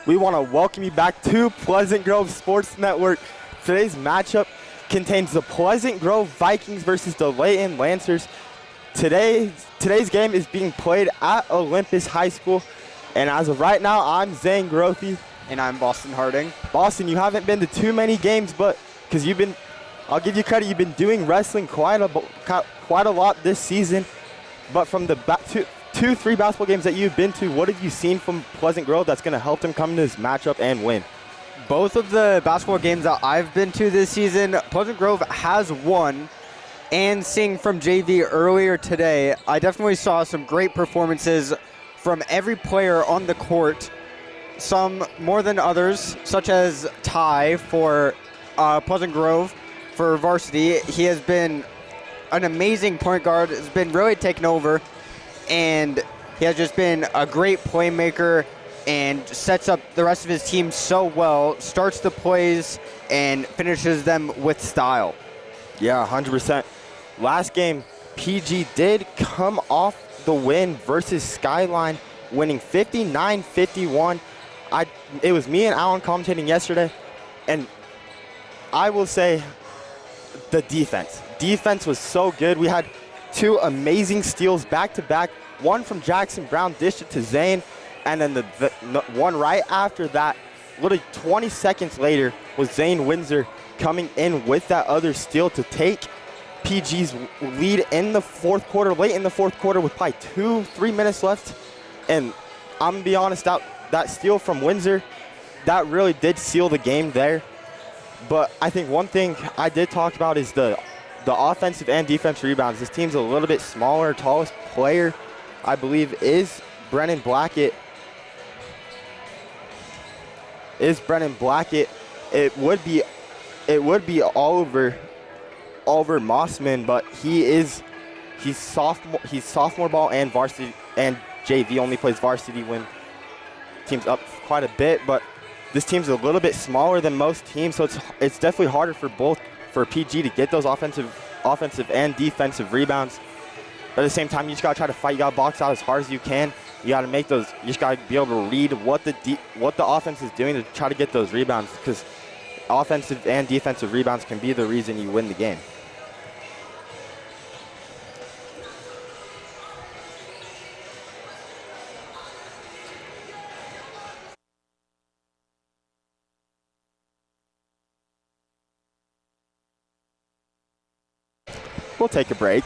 We want to welcome you back to Pleasant Grove Sports Network. Today's matchup contains the Pleasant Grove Vikings versus the Layton Lancers. Today's game is being played at Olympus High School. And as of right now, I'm Zane Grothy. And I'm Boston Harding. Boston, you haven't been to too many games, but because I'll give you credit, you've been doing wrestling quite a lot this season. But from the three basketball games that you've been to, what have you seen from Pleasant Grove that's going to help them come to this matchup and win? Both of the basketball games that I've been to this season, Pleasant Grove has won. And seeing from JV earlier today, I definitely saw some great performances from every player on the court. Some more than others, such as Ty for Pleasant Grove for varsity. He has been an amazing point guard, has been really taken over, and he has just been a great playmaker and sets up the rest of his team so well, starts the plays and finishes them with style. Yeah, 100%. Last game, PG did come off the win versus Skyline, winning 59-51. It was me and Alan commentating yesterday, and I will say the defense was so good. We had two amazing steals back-to-back, one from Jackson Brown, dished it to Zane, and then the one right after that, literally 20 seconds later, was Zane Windsor coming in with that other steal to take PG's lead in the fourth quarter, late in the fourth quarter with probably 2-3 minutes left. And I'm going to be honest, that steal from Windsor, that really did seal the game there. But I think one thing I did talk about is the offensive and defensive rebounds. This team's a little bit smaller. Tallest player, I believe, is Brennan Blackett. It would be Oliver Mossman, but he's sophomore ball and varsity, and JV only plays varsity when team's up quite a bit. But this team's a little bit smaller than most teams, so it's definitely harder for PG to get those offensive and defensive rebounds. But at the same time, you just gotta try to fight. You gotta box out as hard as you can. You gotta make those. You just gotta be able to read what the offense is doing to try to get those rebounds, because offensive and defensive rebounds can be the reason you win the game. We'll take a break.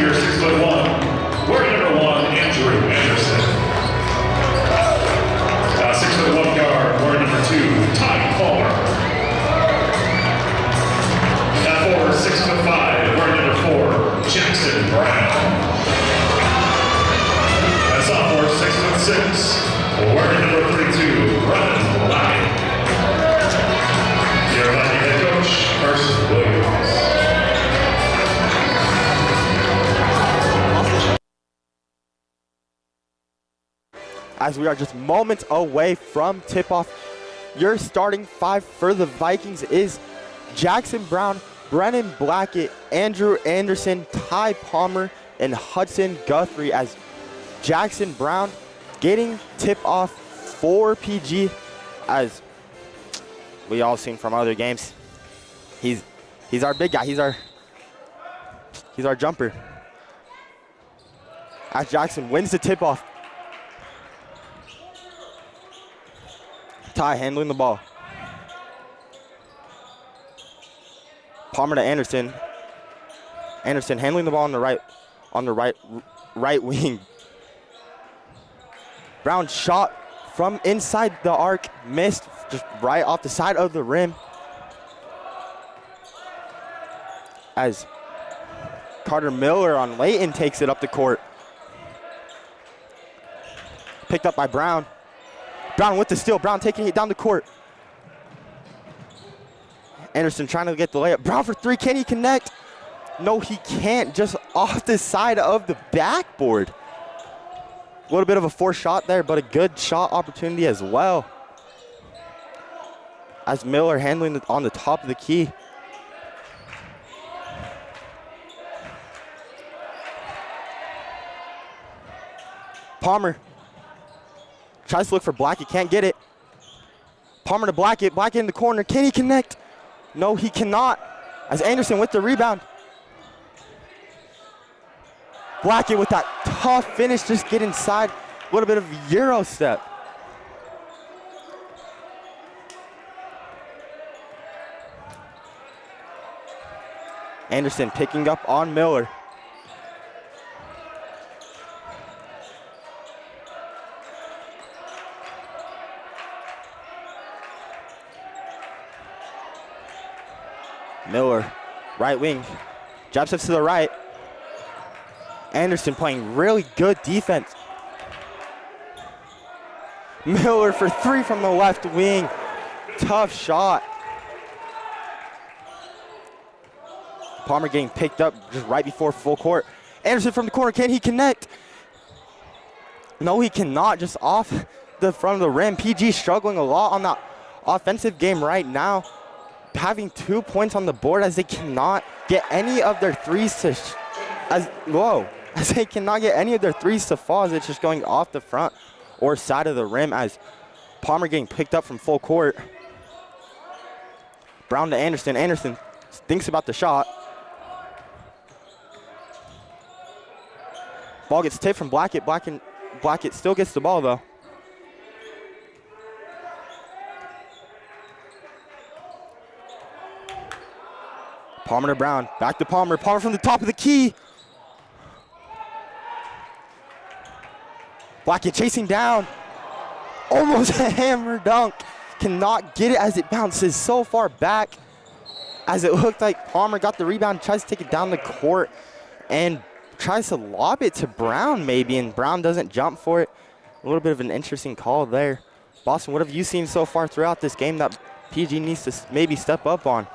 junior, 6'1", wearing number 1, Andrew Anderson. 6'1" guard, wearing number 2, Ty Palmer. At forward, 6'5", wearing number 4, Jackson Brown. At sophomore, 6'6", wearing number 32, Ryan Blackett. Your Lightning head coach, Carson Williams. As we are just moments away from tip-off, your starting 5 for the Vikings is Jackson Brown, Brennan Blackett, Andrew Anderson, Ty Palmer, and Hudson Guthrie, as Jackson Brown getting tip-off for PG, as we all seen from other games. He's our big guy. He's our jumper. As Jackson wins the tip-off. Ty handling the ball. Palmer to Anderson. Anderson handling the ball on the right wing. Brown shot from inside the arc, missed just right off the side of the rim. As Carter Miller on Layton takes it up the court. Picked up by Brown. Brown with the steal. Brown taking it down the court. Anderson trying to get the layup. Brown for 3. Can he connect? No, he can't. Just off the side of the backboard. A little bit of a forced shot there, but a good shot opportunity as well. As Miller handling it on the top of the key. Palmer tries to look for Blackett, can't get it. Palmer to Blackett, Blackett in the corner. Can he connect? No, he cannot. As Anderson with the rebound. Blackett with that tough finish, just get inside. A little bit of a Euro step. Anderson picking up on Miller. Miller, right wing, jab steps to the right. Anderson playing really good defense. Miller for 3 from the left wing. Tough shot. Palmer getting picked up just right before full court. Anderson from the corner, can he connect? No, he cannot, just off the front of the rim. PG struggling a lot on that offensive game right now. Having 2 points on the board as they cannot get any of their threes to as they cannot get any of their threes to fall, as it's just going off the front or side of the rim, as Palmer getting picked up from full court. Brown to Anderson. Anderson thinks about the shot. Ball gets tipped from Blackett. Blackett still gets the ball though. Palmer to Brown, back to Palmer. Palmer from the top of the key. Blackett chasing down. Almost a hammer dunk. Cannot get it as it bounces so far back. As it looked like Palmer got the rebound, tries to take it down the court and tries to lob it to Brown maybe, and Brown doesn't jump for it. A little bit of an interesting call there. Boston, what have you seen so far throughout this game that PG needs to maybe step up on?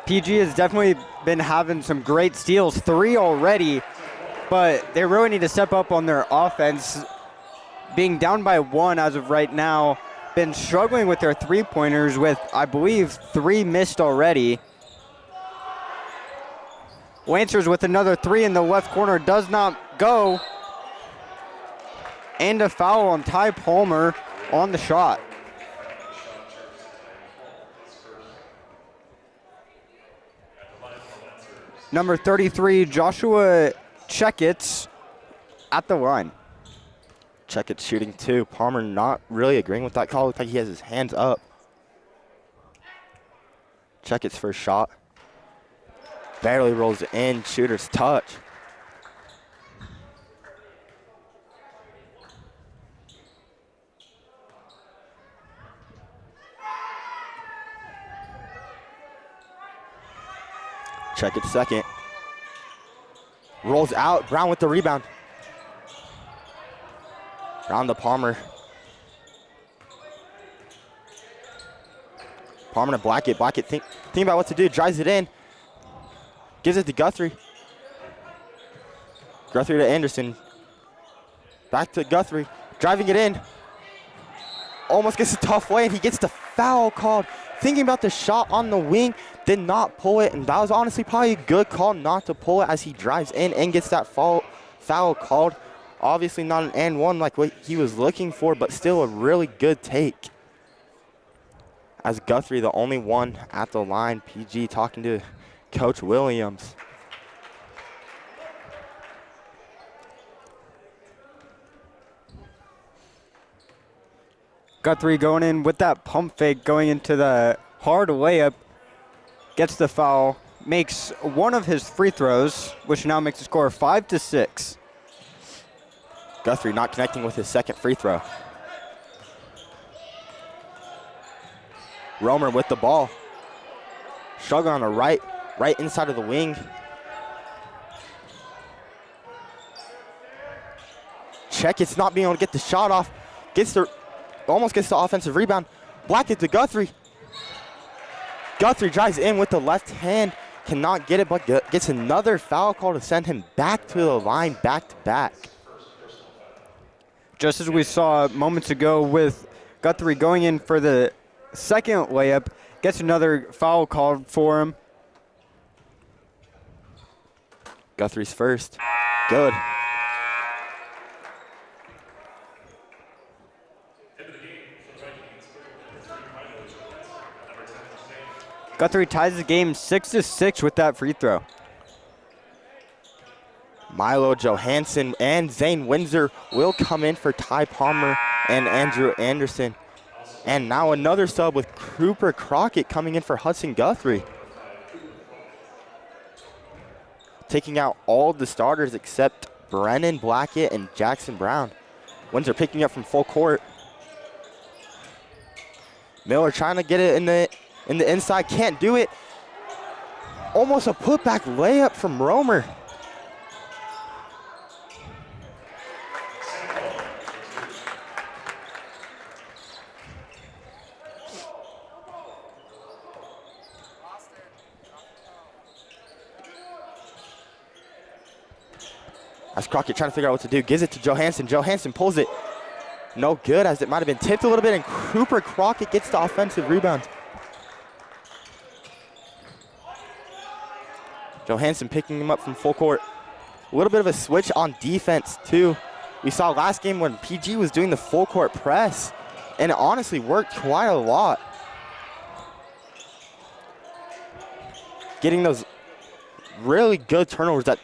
PG has definitely been having some great steals, 3 already, but they really need to step up on their offense. Being down by 1 as of right now, been struggling with their 3-pointers with, I believe, 3 missed already. Lancers with another 3 in the left corner, does not go. And a foul on Ty Palmer on the shot. Number 33, Joshua Checkitts at the line. Checkitts shooting 2. Palmer not really agreeing with that call. Looks like he has his hands up. Checkitts first shot. Barely rolls in. Shooter's touch. Check it second. Rolls out. Brown with the rebound. Brown to Palmer. Palmer to Blackett. Blackett think about what to do. Drives it in. Gives it to Guthrie. Guthrie to Anderson. Back to Guthrie. Driving it in. Almost gets a tough way, and he gets the foul called. Thinking about the shot on the wing, did not pull it, and that was honestly probably a good call not to pull it as he drives in and gets that foul called. Obviously not an and one like what he was looking for, but still a really good take. As Guthrie, the only one at the line, PG talking to Coach Williams. Guthrie going in with that pump fake, going into the hard layup, gets the foul, makes one of his free throws, which now makes the score 5-6. Guthrie not connecting with his second free throw. Romer with the ball. Struggling on the right inside of the wing. Checkett's not being able to get the shot off. Almost gets the offensive rebound. Blackett to Guthrie. Guthrie drives in with the left hand. Cannot get it, but gets another foul call to send him back to the line, back to back. Just as we saw moments ago with Guthrie going in for the second layup, gets another foul called for him. Guthrie's first. Good. Guthrie ties the game 6-6 with that free throw. Milo Johansson and Zane Windsor will come in for Ty Palmer and Andrew Anderson. And now another sub with Cooper Crockett coming in for Hudson Guthrie. Taking out all the starters except Brennan Blackett and Jackson Brown. Windsor picking up from full court. Miller trying to get it in the inside, can't do it. Almost a putback layup from Romer. As Crockett trying to figure out what to do, gives it to Johansson. Johansson pulls it. No good, as it might have been tipped a little bit, and Cooper Crockett gets the offensive rebound. Johansson picking him up from full court. A little bit of a switch on defense, too. We saw last game when PG was doing the full court press, and it honestly worked quite a lot. Getting those really good turnovers that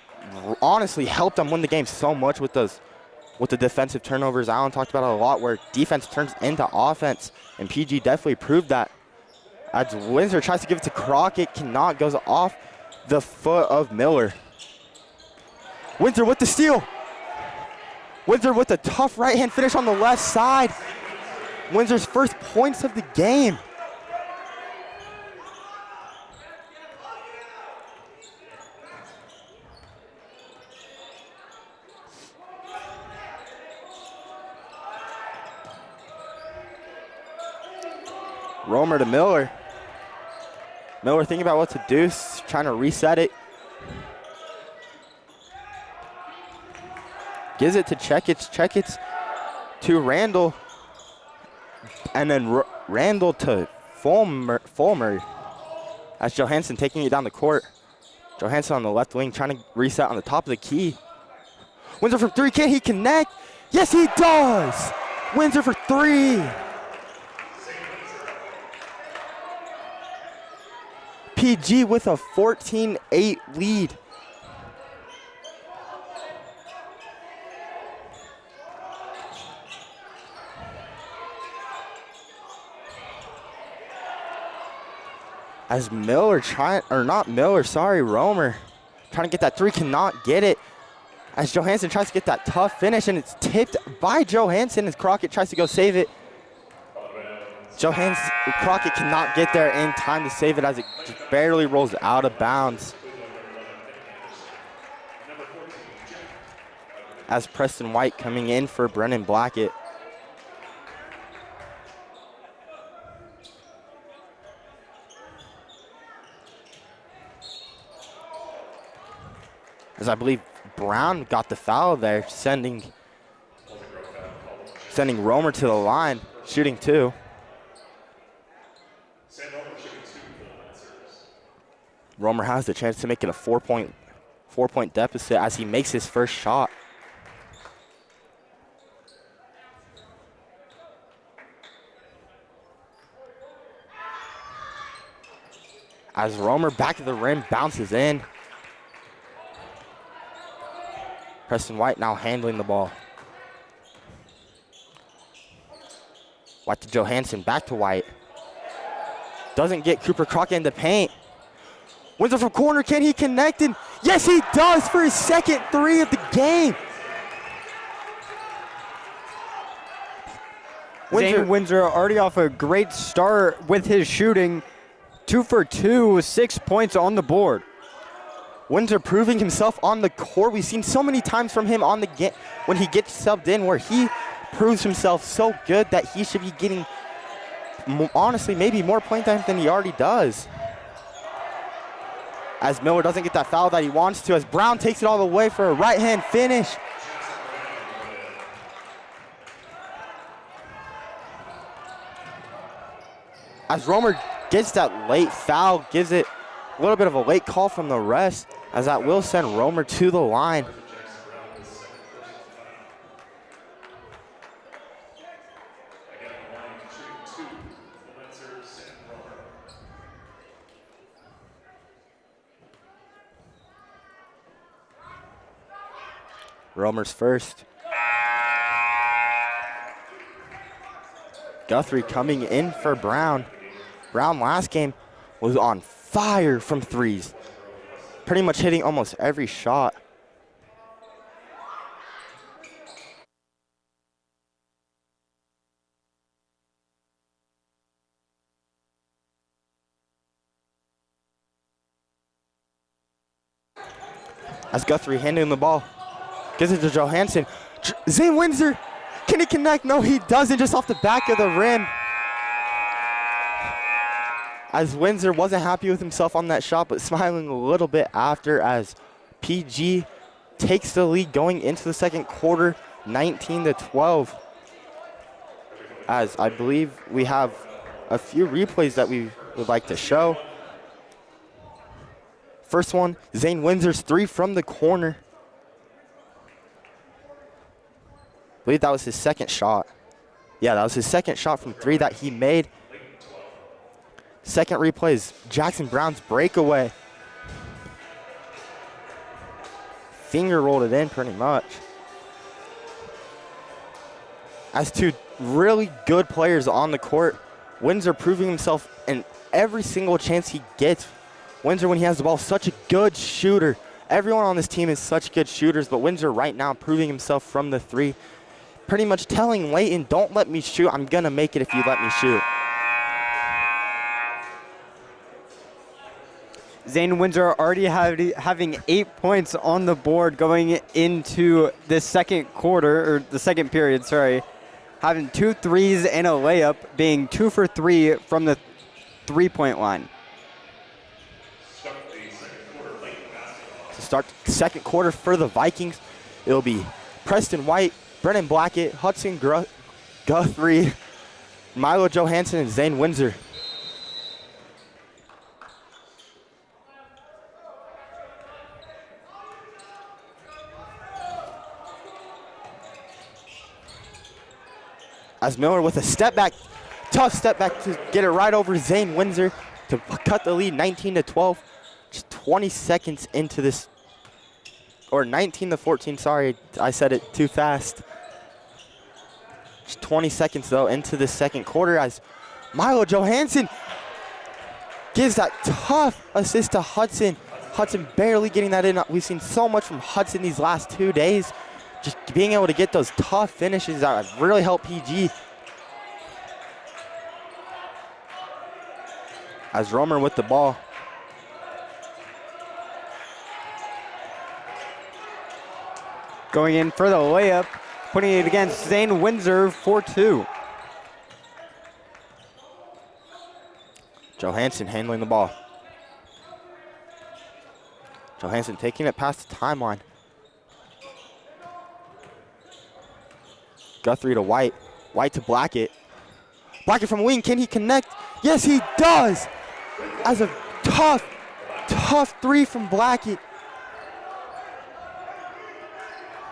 honestly helped them win the game so much with the defensive turnovers. Alan talked about it a lot, where defense turns into offense, and PG definitely proved that. As Windsor tries to give it to Crockett, cannot, goes off the foot of Miller. Windsor with the steal. Windsor with a tough right-hand finish on the left side. Windsor's first points of the game. Romer to Miller. Miller thinking about what to do, trying to reset it. Gives it to Checkets. Checkets to Randall. And then Randall to Fulmer. That's Johansson taking it down the court. Johansson on the left wing trying to reset on the top of the key. Windsor for three. Can he connect? Yes, he does. Windsor for three. PG with a 14-8 lead. As Romer trying to get that three, cannot get it. As Johansson tries to get that tough finish, and it's tipped by Johansson as Crockett tries to go save it. Crockett cannot get there in time to save it as it just barely rolls out of bounds. As Preston White coming in for Brennan Blackett. As I believe Brown got the foul there, sending Romer to the line, shooting 2. Romer has the chance to make it a 4-point deficit as he makes his first shot. As Romer back of the rim bounces in. Preston White now handling the ball. White to Johansson, back to White. Doesn't get Cooper Crockett in the paint. Windsor from corner, can he connect? And yes, he does for his second 3 of the game. Zane Windsor already off a great start with his shooting. 2 for 2, 6 points on the board. Windsor proving himself on the court. We've seen so many times from him on the when he gets subbed in where he proves himself so good that he should be getting, honestly, maybe more playing time than he already does. As Miller doesn't get that foul that he wants to, as Brown takes it all the way for a right-hand finish. As Romer gets that late foul, gives it a little bit of a late call from the refs, as that will send Romer to the line. Romer's first. Guthrie coming in for Brown. Brown last game was on fire from threes. Pretty much hitting almost every shot. As Guthrie handing the ball. Gives it to Johansson. Zane Windsor, can he connect? No, he doesn't, just off the back of the rim. As Windsor wasn't happy with himself on that shot, but smiling a little bit after as PG takes the lead going into the second quarter, 19-12. As I believe we have a few replays that we would like to show. First one, Zane Windsor's 3 from the corner. I believe that was his second shot. Yeah, that was his second shot from 3 that he made. Second replay is Jackson Brown's breakaway. Finger rolled it in pretty much. As 2 really good players on the court, Windsor proving himself in every single chance he gets. Windsor, when he has the ball, such a good shooter. Everyone on this team is such good shooters, but Windsor right now proving himself from the 3. Pretty much telling Layton, don't let me shoot. I'm going to make it if you let me shoot. Zane Windsor already having 8 points on the board going into the second quarter, or the second period, sorry. Having 2 threes and a layup, being 2 for 3 from the 3-point line. To start the second quarter for the Vikings, it'll be Preston White, Brennan Blackett, Hudson Guthrie, Milo Johansson, and Zane Windsor. As Miller with a step back, tough step back to get it right over Zane Windsor to cut the lead 19-12. Just 20 seconds into this, or 19-14, sorry, I said it too fast. Just 20 seconds though into the second quarter as Milo Johansson gives that tough assist to Hudson. Hudson barely getting that in. We've seen so much from Hudson these last 2 days. Just being able to get those tough finishes that have really helped PG. As Romer with the ball. going in for the layup, putting it against Zane Windsor for 2. Johansson handling the ball. Johansson taking it past the timeline. Guthrie to White. White to Blackett. Blackett from wing. Can he connect? Yes, he does. As a tough three from Blackett.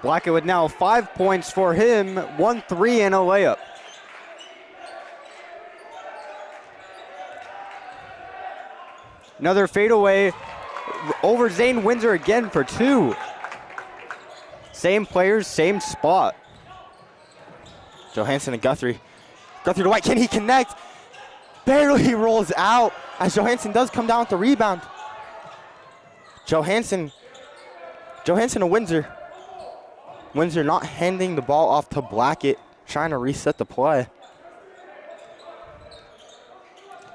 Blackett with now 5 points for him, 1 3 and a layup. Another fadeaway over Zane Windsor again for 2. Same players, same spot. Johansson and Guthrie. Guthrie to White. Can he connect? Barely rolls out as Johansson does come down with the rebound. Johansson to Windsor. Windsor not handing the ball off to Blackett, trying to reset the play.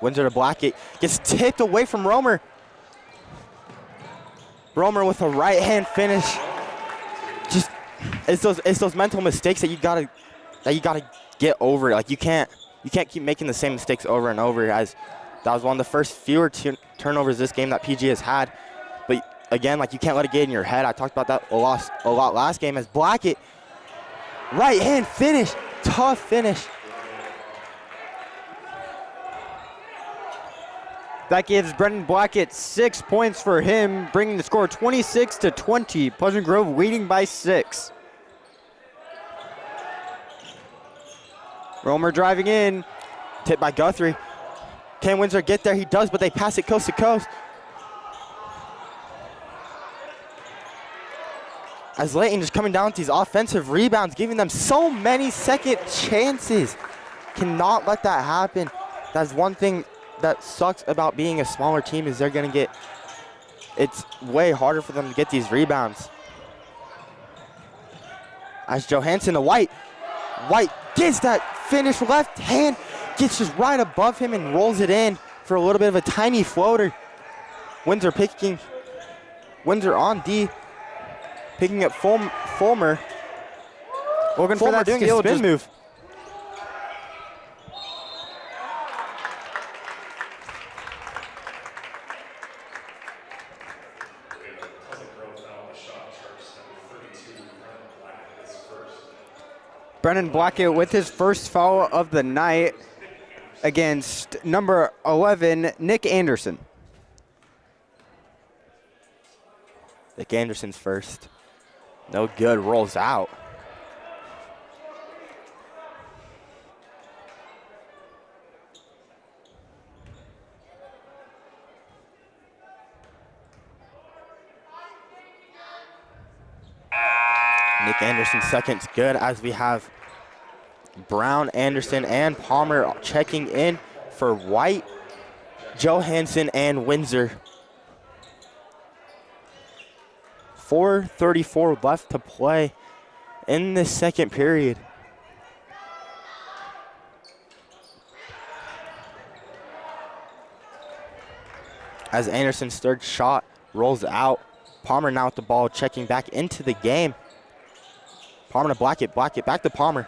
Windsor to Blackett, gets tipped away from Romer. Romer with a right hand finish. Just it's those mental mistakes that you gotta get over. Like you can't keep making the same mistakes over and over, as that was one of the first fewer turnovers this game that PG has had. But again, like you can't let it get in your head. I talked about that a lot last game, as Blackett, right hand finish, tough finish. That gives Brendan Blackett 6 points for him, bringing the score 26-20. Pleasant Grove leading by 6. Romer driving in. Tipped by Guthrie. Can Windsor get there? He does, but they pass it coast to coast. As Layton just coming down with these offensive rebounds, giving them so many second chances. Cannot let that happen. That's one thing that sucks about being a smaller team, is it's way harder for them to get these rebounds. As Johansson to White. White gets that finish, left hand, gets just right above him and rolls it in for a little bit of a tiny floater. Windsor on D, picking up Fulmer. Looking for that doing steal, a spin move. Brendan Blackett with his first foul of the night against number 11, Nick Anderson. Nick Anderson's first. No good, rolls out. Nick Anderson's second's good, as we have Brown, Anderson, and Palmer checking in for White, Johansson, and Windsor. 4:34 left to play in the second period. As Anderson's third shot rolls out, Palmer now with the ball, checking back into the game. Palmer to Blackett, Blackett back to Palmer.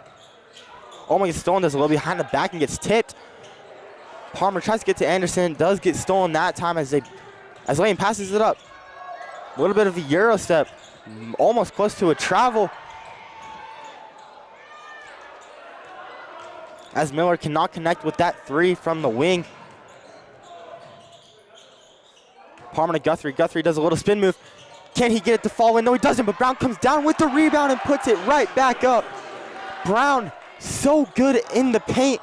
Almost gets stolen, does a little behind the back and gets tipped. Palmer tries to get to Anderson, does get stolen that time as Layton passes it up. A little bit of a Euro step, almost close to a travel. As Miller cannot connect with that three from the wing. Palmer to Guthrie, Guthrie does a little spin move. Can he get it to fall in? No, he doesn't, but Brown comes down with the rebound and puts it right back up. Brown, so good in the paint,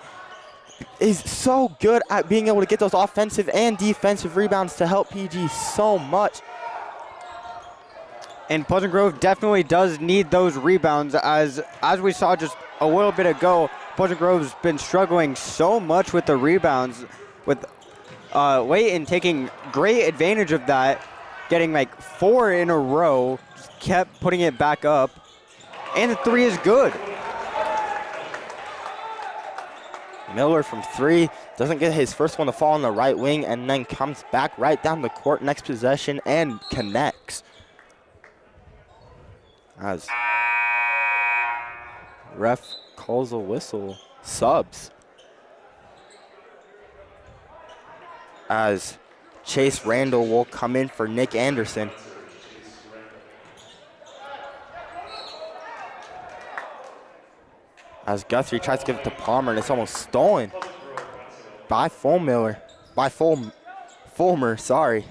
is so good at being able to get those offensive and defensive rebounds to help PG so much. And Pleasant Grove definitely does need those rebounds, as we saw just a little bit ago. Pleasant Grove's been struggling so much with the rebounds, with Layton taking great advantage of that, getting like 4 in a row, just kept putting it back up, and the three is good. Miller from 3, doesn't get his first one to fall on the right wing, and then comes back right down the court next possession and connects. As Ref calls a whistle. Subs. As Chase Randall will come in for Nick Anderson. As Guthrie tries to give it to Palmer, and it's almost stolen by Fulmer. Fulmer, sorry.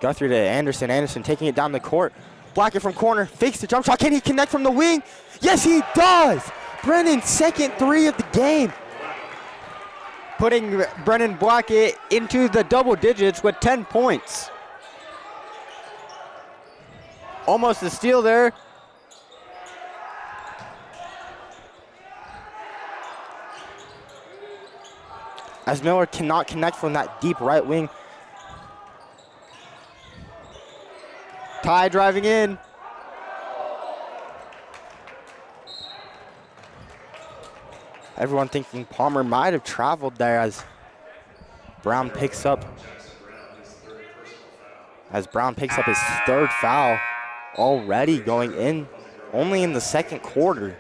Guthrie to Anderson. Anderson taking it down the court. Blackett from corner, fakes the jump shot. Can he connect from the wing? Yes, he does! Brennan's second three of the game. Putting Brennan Blackett into the double digits with 10 points. Almost a steal there. As Miller cannot connect from that deep right wing. Ty driving in. Everyone thinking Palmer might have traveled there as Brown picks up. As Brown picks up his third foul already going in, only in the second quarter.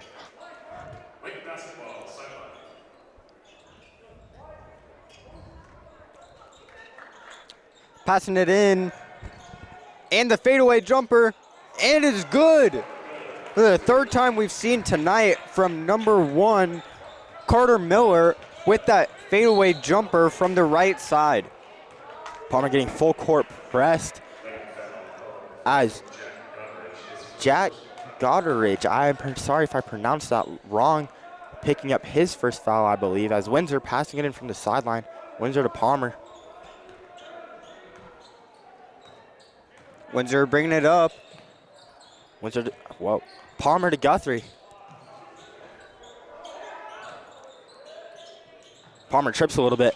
Passing it in. And the fadeaway jumper. And it's good. For the third time we've seen tonight from number 1, Carter Miller, with that fadeaway jumper from the right side. Palmer getting full court pressed as Jack Goddardridge, I'm sorry if I pronounced that wrong, picking up his first foul, I believe, as Windsor passing it in from the sideline. Windsor to Palmer. Windsor bringing it up. Windsor to, whoa. Palmer to Guthrie. Palmer trips a little bit.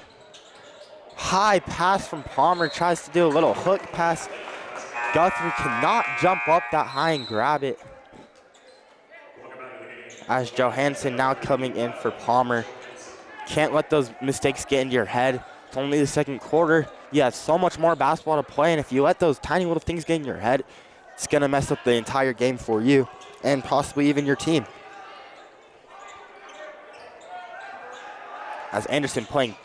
High pass from Palmer, tries to do a little hook pass. Guthrie cannot jump up that high and grab it. As Johansson now coming in for Palmer. Can't let those mistakes get into your head. It's only the second quarter. You have so much more basketball to play, and if you let those tiny little things get in your head, it's going to mess up the entire game for you and possibly even your team. As Anderson playing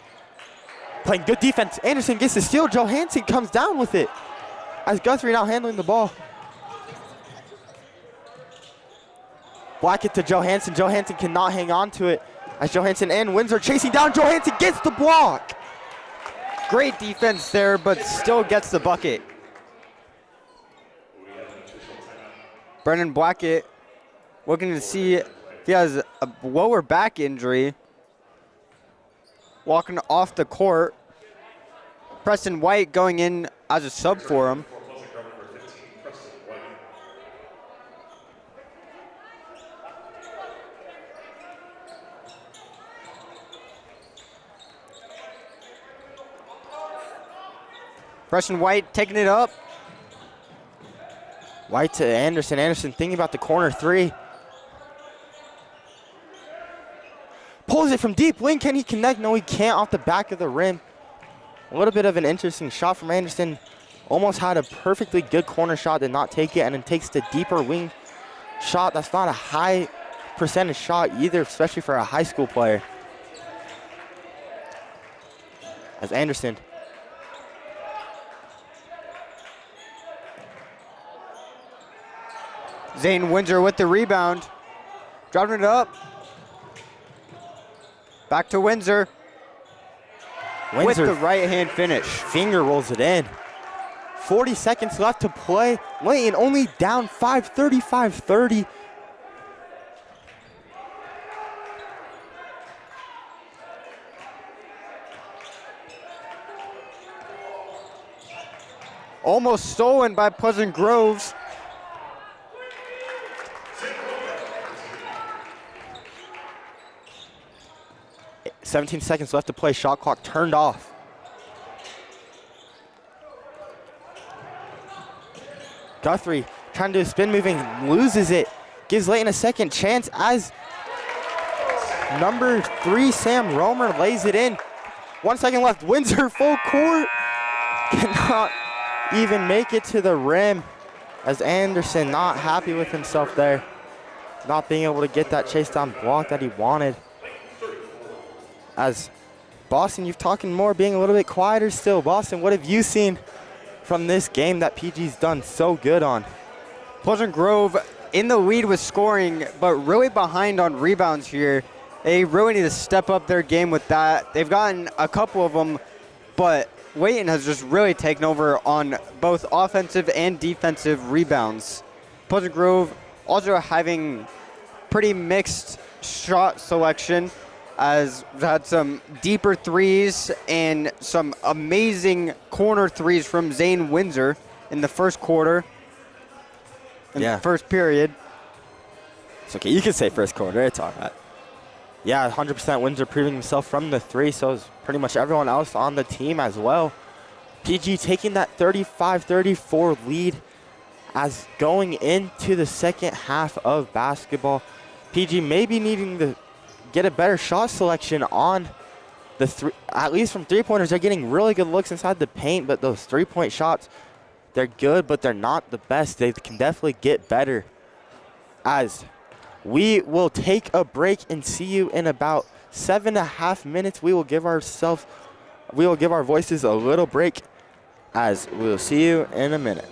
good defense. Anderson gets the steal. Johansson comes down with it. As Guthrie now handling the ball. Blackett to Johansson. Johansson cannot hang on to it. As Johansson and Windsor chasing down. Johansson gets the block. Great defense there, but still gets the bucket. Brennan Blackett looking to see if he has a lower back injury. Walking off the court. Preston White going in as a sub for him. Preston White taking it up. White to Anderson. Anderson thinking about the corner three. Pulls it from deep wing. Can he connect? No, he can't off the back of the rim. A little bit of an interesting shot from Anderson. Almost had a perfectly good corner shot, did not take it, and then takes the deeper wing shot. That's not a high percentage shot either, especially for a high school player. As Anderson. Zane Windsor with the rebound. Driving it up. Back to Windsor. With the right-hand finish. Finger rolls it in. 40 seconds left to play. Layton only down 5, 35-30. Almost stolen by Pleasant Groves. – 17 seconds left to play. Shot clock turned off. Guthrie trying to do a spin moving, loses it. Gives Layton a second chance as number 3, Sam Romer, lays it in. 1 second left. Windsor full court. Cannot even make it to the rim, as Anderson not happy with himself there, not being able to get that chase down block that he wanted. As Boston, you've talking more, being a little bit quieter still. Boston, what have you seen from this game that PG's done so good on? Pleasant Grove in the lead with scoring, but really behind on rebounds here. They really need to step up their game with that. They've gotten a couple of them, but Layton has just really taken over on both offensive and defensive rebounds. Pleasant Grove also having pretty mixed shot selection, as we've had some deeper threes and some amazing corner threes from Zane Windsor in the first quarter, in the first period. It's okay, you can say first quarter, it's all right. Yeah, 100% Windsor proving himself from the three, so is pretty much everyone else on the team as well. PG taking that 35-34 lead as going into the second half of basketball. PG may be needing to get a better shot selection on the three, at least from three-pointers. They're getting really good looks inside the paint, but those three-point shots, they're good, but they're not the best. They can definitely get better. As we will take a break and see you in about 7.5 minutes. We will give our voices a little break, as we'll see you in a minute.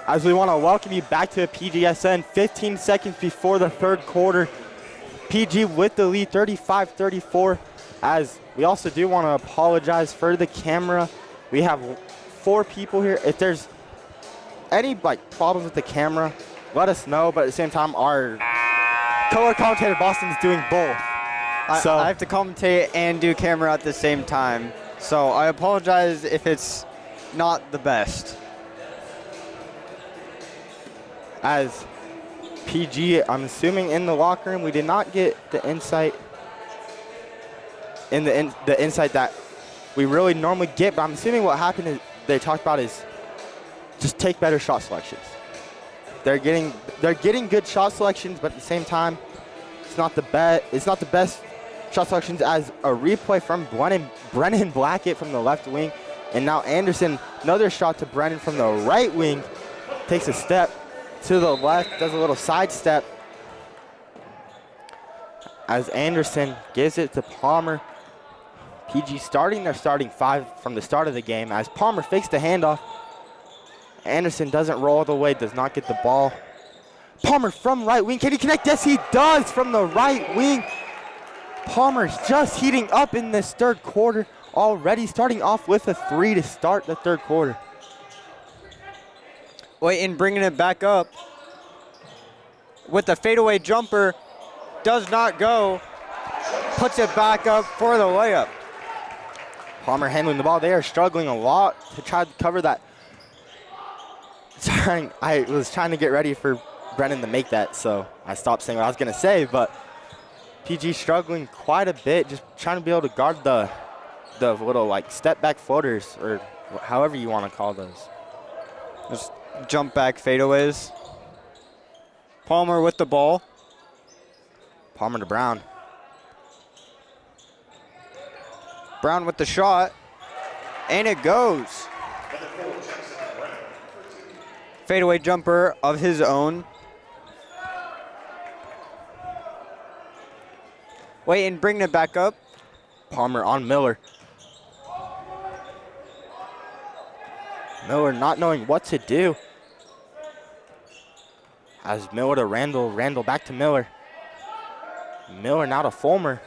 as we want to welcome you back to PGSN 15 seconds before the third quarter. PG with the lead 35-34. As we also do want to apologize for the camera. We have 4 people here. If there's any problems with the camera, let us know. But at the same time, our color commentator Boston is doing both. I have to commentate and do camera at the same time. So I apologize if it's not the best. As PG, I'm assuming in the locker room, we did not get the insight the insight that we really normally get, but I'm assuming what happened is they talked about is just take better shot selections. They're getting good shot selections, but at the same time, it's not the best shot selections. As a replay from Brennan Blackett from the left wing, and now Anderson, another shot to Brennan from the right wing, takes a step to the left, does a little sidestep. As Anderson gives it to Palmer. PG starting their starting 5 from the start of the game. As Palmer fakes the handoff, Anderson doesn't roll all the way, does not get the ball. Palmer from right wing, can he connect? Yes, he does from the right wing. Palmer's just heating up in this third quarter already, starting off with a 3 to start the third quarter. Layton bringing it back up with the fadeaway jumper, does not go, puts it back up for the layup. Palmer handling the ball. They are struggling a lot to try to cover that. I was trying to get ready for Brennan to make that, so I stopped saying what I was going to say, but PG struggling quite a bit, just trying to be able to guard the little step back floaters, or however you want to call those. Just jump back fadeaways. Palmer with the ball. Palmer to Brown. Brown with the shot, and it goes. Fadeaway jumper of his own. Layton bringing it back up. Palmer on Miller. Miller not knowing what to do. As Miller to Randall. Randall back to Miller. Miller now to Fulmer.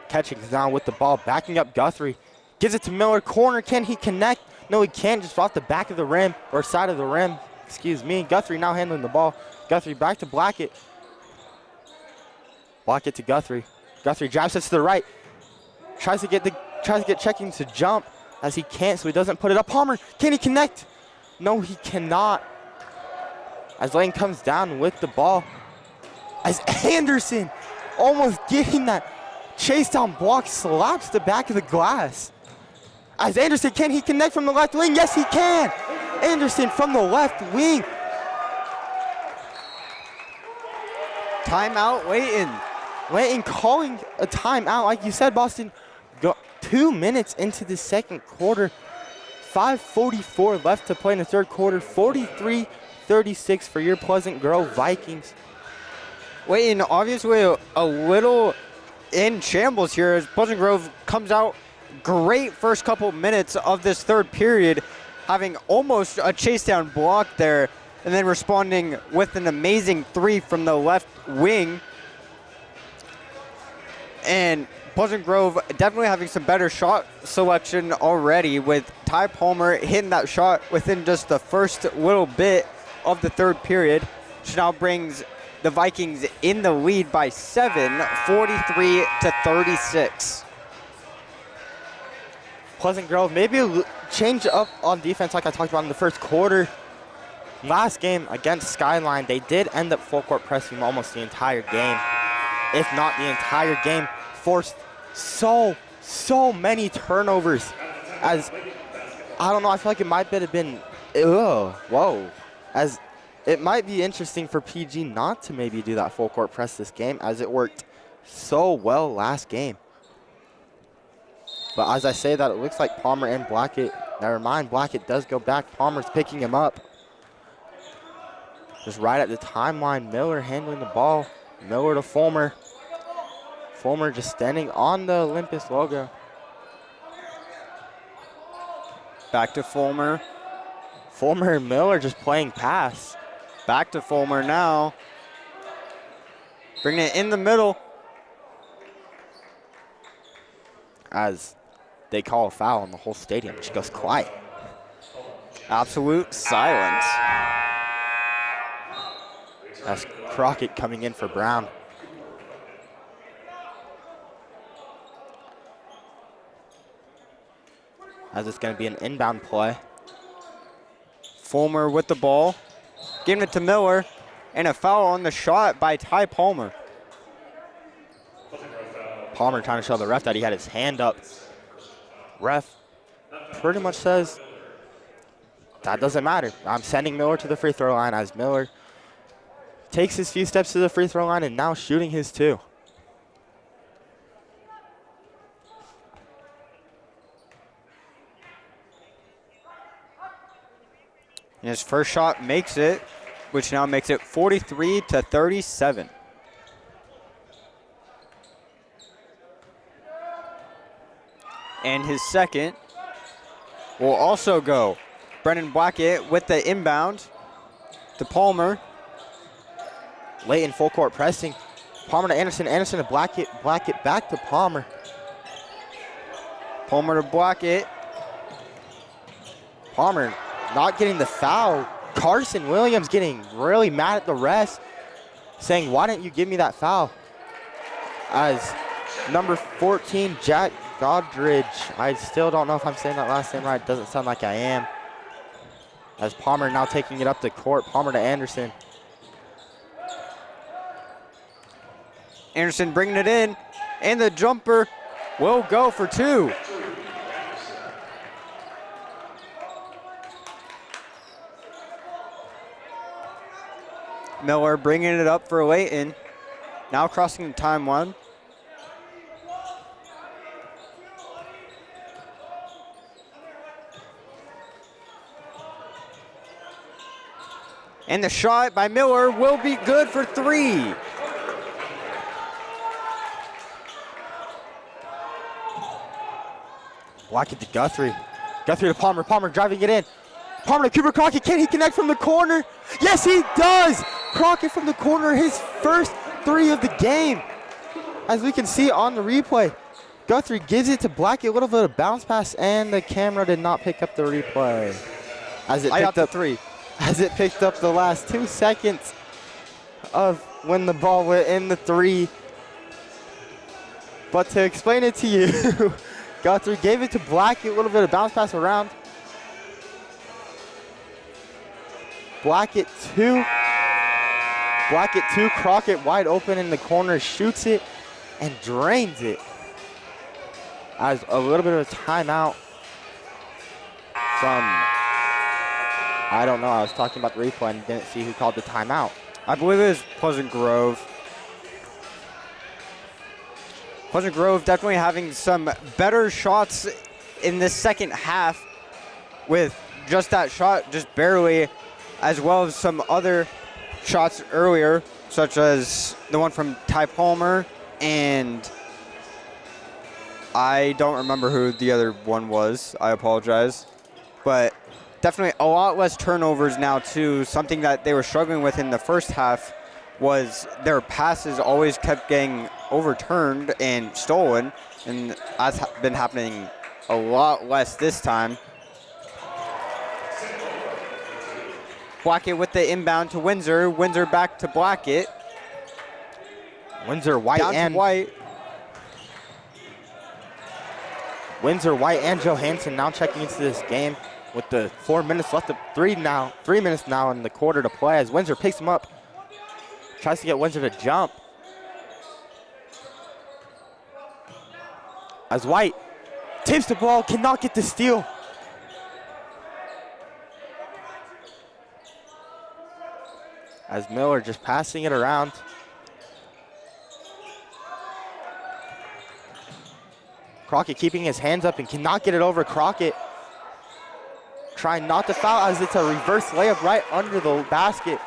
Catching down with the ball, backing up Guthrie. Gives it to Miller, corner, can he connect? No, he can't, just off the back of the rim, or side of the rim, excuse me. Guthrie now handling the ball. Guthrie back to Blackett. Blackett to Guthrie. Guthrie drives it to the right. Tries to get checking to jump, as he can't, so he doesn't put it up. Palmer, can he connect? No, he cannot. As Layton comes down with the ball. As Anderson almost getting that chase down block, slaps the back of the glass. As Anderson, can he connect from the left wing? Yes, he can. Anderson from the left wing. Timeout, Layton. Layton calling a timeout. Like you said, Boston, 2 minutes into the second quarter. 5:44 left to play in the third quarter. 43-36 for your Pleasant Grove Vikings. Layton obviously a little in shambles here as Pleasant Grove comes out great first couple minutes of this third period, having almost a chase down block there, and then responding with an amazing 3 from the left wing. And Pleasant Grove definitely having some better shot selection already, with Ty Palmer hitting that shot within just the first little bit of the third period, which now brings the Vikings in the lead by 7, 43-36. Pleasant Grove maybe a change up on defense like I talked about in the first quarter. Last game against Skyline, they did end up full court pressing almost the entire game, if not the entire game. Forced so many turnovers. As, I don't know, I feel like it might have been, as it might be interesting for PG not to maybe do that full court press this game, as it worked so well last game. But as I say that, it looks like Palmer and Blackett, never mind, Blackett does go back. Palmer's picking him up. Just right at the timeline, Miller handling the ball. Miller to Fulmer. Fulmer just standing on the Olympus logo. Back to Fulmer. Fulmer and Miller just playing pass. Back to Fulmer now. Bringing it in the middle. As they call a foul and the whole stadium just goes quiet. Absolute silence. That's Crockett coming in for Brown. As it's going to be an inbound play. Fulmer with the ball. Giving it to Miller. And a foul on the shot by Ty Palmer. Palmer trying to show the ref that he had his hand up. Ref pretty much says, that doesn't matter. I'm sending Miller to the free throw line as Miller takes his few steps to the free throw line and now shooting his 2. And his first shot makes it, which now makes it 43-37. And his second will also go. Brennan Blackett with the inbound to Palmer. Layton full court pressing. Palmer to Anderson. Anderson to Blackett. Blackett back to Palmer. Palmer to Blackett. Palmer not getting the foul. Carson Williams getting really mad at the refs, saying, why didn't you give me that foul? As number 14, Jack Godridge. I still don't know if I'm saying that last name right. It doesn't sound like I am. As Palmer now taking it up the court. Palmer to Anderson. Anderson bringing it in. And the jumper will go for 2. Miller bringing it up for Layton. Now crossing the timeline. And the shot by Miller will be good for 3. Blackett to Guthrie. Guthrie to Palmer. Palmer driving it in. Palmer to Cooper Crockett. Can he connect from the corner? Yes, he does. Crockett from the corner, his first 3 of the game. As we can see on the replay, Guthrie gives it to Blackett, a little bit of bounce pass, and the camera did not pick up the replay. As it picked up 3. As it picked up the last 2 seconds of when the ball went in the 3. But to explain it to you, Guthrie gave it to Blackett, a little bit of bounce pass around. Blackett 2. Blackett 2, Crockett wide open in the corner, shoots it and drains it. As a little bit of a timeout from, I don't know, I was talking about the replay and didn't see who called the timeout. I believe it was Pleasant Grove. Pleasant Grove definitely having some better shots in this second half with just that shot, just barely, as well as some other shots earlier, such as the one from Ty Palmer, and I don't remember who the other one was. I apologize. But definitely a lot less turnovers now, too. Something that they were struggling with in the first half was their passes always kept getting overturned and stolen, and that's been happening a lot less this time. Blackett with the inbound to Windsor. Windsor back to Blackett. Windsor, White, Down and to White. Windsor, White, and Johansson now checking into this game with the 4 minutes left. 3 minutes now in the quarter to play as Windsor picks him up. Tries to get Windsor to jump. As White tips the ball, cannot get the steal. As Miller just passing it around. Crockett keeping his hands up and cannot get it over. Crockett trying not to foul as it's a reverse layup right under the basket.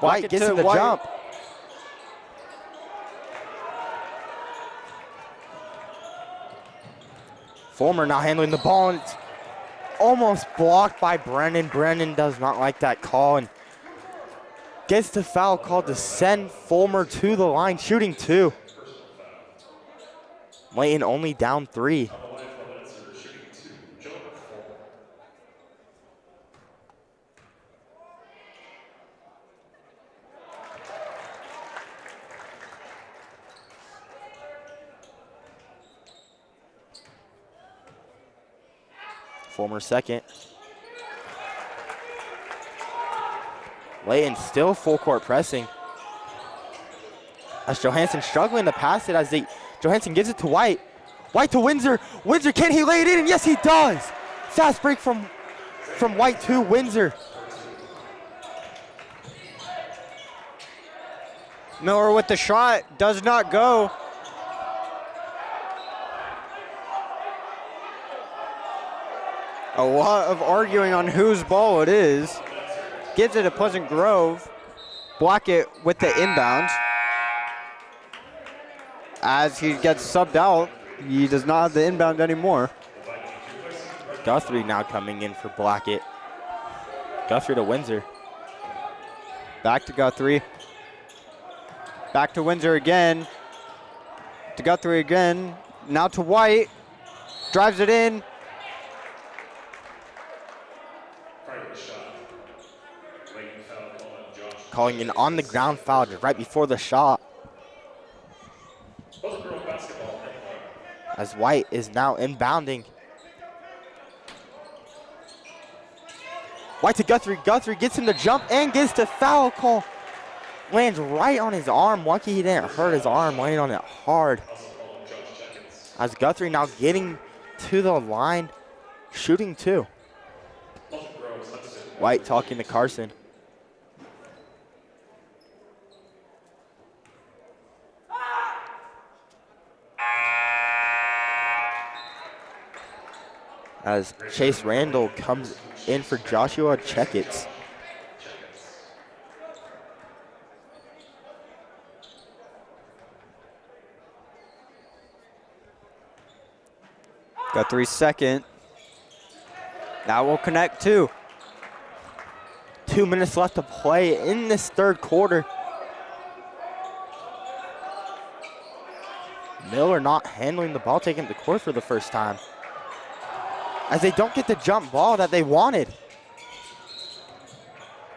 White gets in the jump. Fulmer now handling the ball, and it's almost blocked by Brennan. Brennan does not like that call and gets the foul called to send Fulmer to the line, shooting 2. Layton only down 3. Fulmer second. Layton still full court pressing. As Johansson struggling to pass it Johansson gives it to White. White to Windsor. Windsor, can he lay it in? And yes, he does. Fast break from White to Windsor. Miller with the shot, does not go. A lot of arguing on whose ball it is. Gives it to Pleasant Grove. Blackett with the inbound. As he gets subbed out, he does not have the inbound anymore. Guthrie now coming in for Blackett. Guthrie to Windsor. Back to Guthrie. Back to Windsor again. To Guthrie again. Now to White. Drives it in. Calling an on the ground foul right before the shot. As White is now inbounding. White to Guthrie. Guthrie gets him to jump and gets the foul call. Lands right on his arm. Lucky he didn't hurt his arm, laying on it hard. As Guthrie now getting to the line, shooting 2. White talking to Carson. As Chase Randall comes in for Joshua Checketts. Guthrie second. Now we'll connect 2. 2 minutes left to play in this third quarter. Miller not handling the ball, taking the court for the first time. As they don't get the jump ball that they wanted.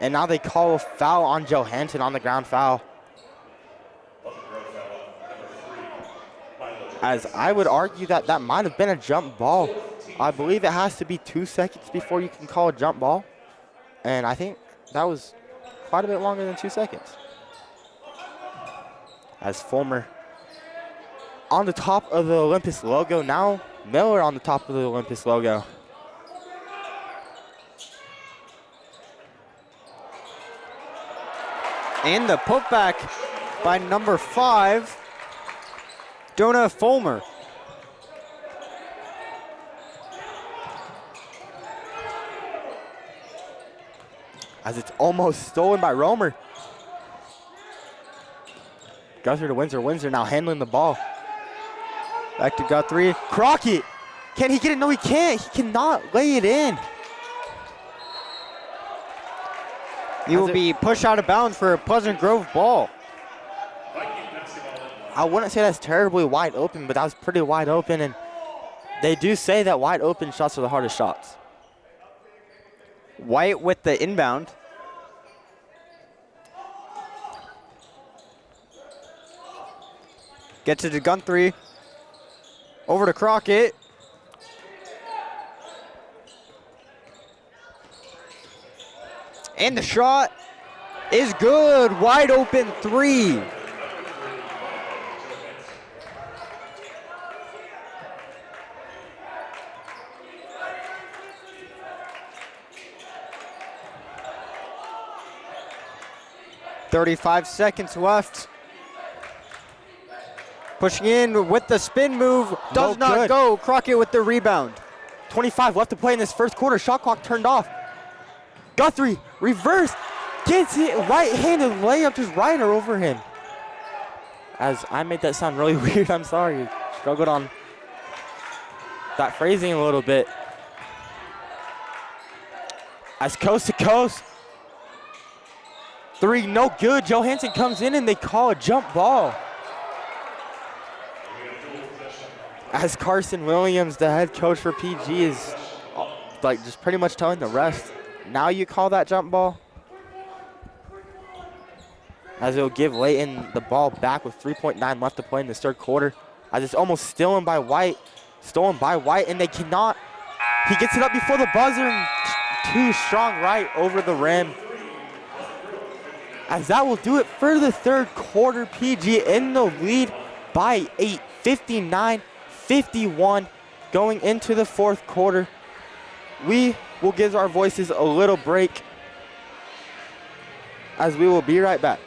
And now they call a foul on Johansson, on the ground foul. As I would argue that that might have been a jump ball. I believe it has to be 2 seconds before you can call a jump ball. And I think that was quite a bit longer than 2 seconds. As Fulmer on the top of the Olympus logo. Now Miller on the top of the Olympus logo. And the putback by number 5, Jonah Fulmer. As it's almost stolen by Romer. Guthrie to Windsor. Windsor now handling the ball. Back to Guthrie. Crockett. Can he get it? No, he can't. He cannot lay it in. He will be pushed out of bounds for a Pleasant Grove ball. I wouldn't say that's terribly wide open, but that was pretty wide open. And they do say that wide open shots are the hardest shots. White with the inbound. Gets it to Guthrie. Over to Crockett. And the shot is good. Wide open 3. .35 seconds left. Pushing in with the spin move. Does not go. Crockett with the rebound. 25 left to play in this first quarter. Shot clock turned off. Guthrie, reverse. Gets it, right-handed layup just right over him. As I made that sound really weird, I'm sorry. Struggled on that phrasing a little bit. As coast to coast. 3, no good. Johansson comes in and they call a jump ball. As Carson Williams, the head coach for PG, is like just pretty much telling the rest, now you call that jump ball? As it'll give Layton the ball back with 3.9 left to play in this third quarter. As it's almost stolen by White, and they cannot. He gets it up before the buzzer and too strong right over the rim. As that will do it for the third quarter. PG in the lead by 8, 59-51 going into the fourth quarter. We will give our voices a little break as we will be right back.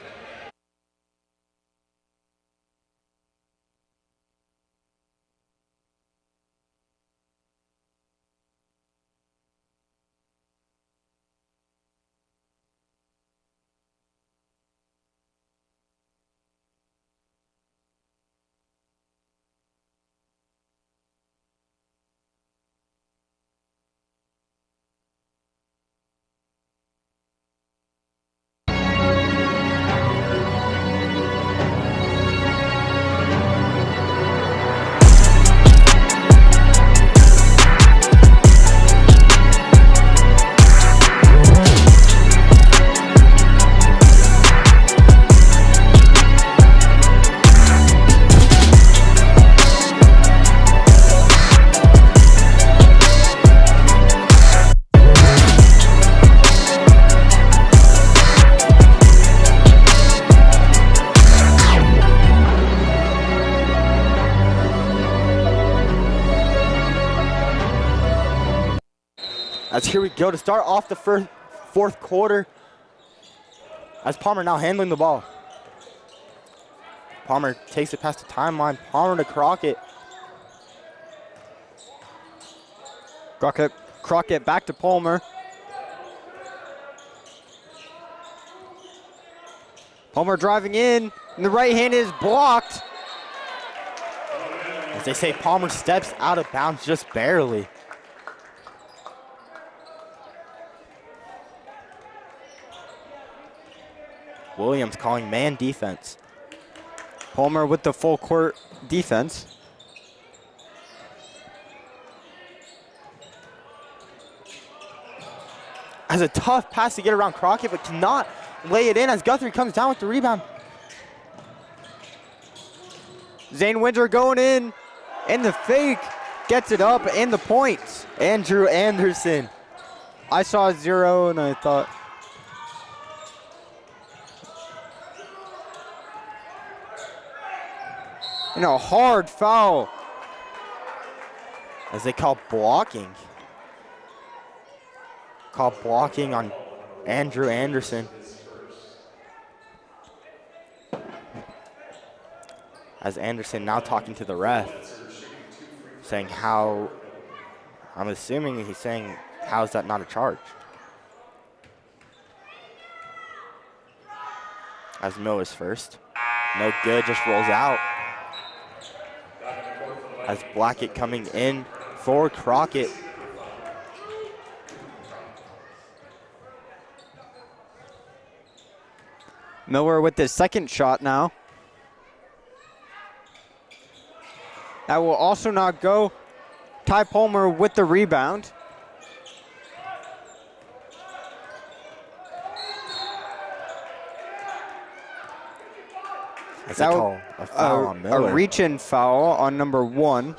As here we go to start off the fourth quarter. As Palmer now handling the ball. Palmer takes it past the timeline. Palmer to Crockett. Crockett back to Palmer. Palmer driving in, and the right hand is blocked. As they say, Palmer steps out of bounds just barely. Williams calling man defense. Palmer with the full court defense. Has a tough pass to get around Crockett, but cannot lay it in as Guthrie comes down with the rebound. Zane Winter going in, and the fake gets it up, and the points. Andrew Anderson. I saw 0, and I thought. And a hard foul. As they call blocking. Call blocking on Andrew Anderson. As Anderson now talking to the ref, saying how, I'm assuming he's saying, how is that not a charge? As Miller's first. No good, just rolls out. As Blackett coming in for Crockett. Miller with his second shot now. That will also not go. Ty Palmer with the rebound. As they call a foul on Miller. A reach-in foul on number 1.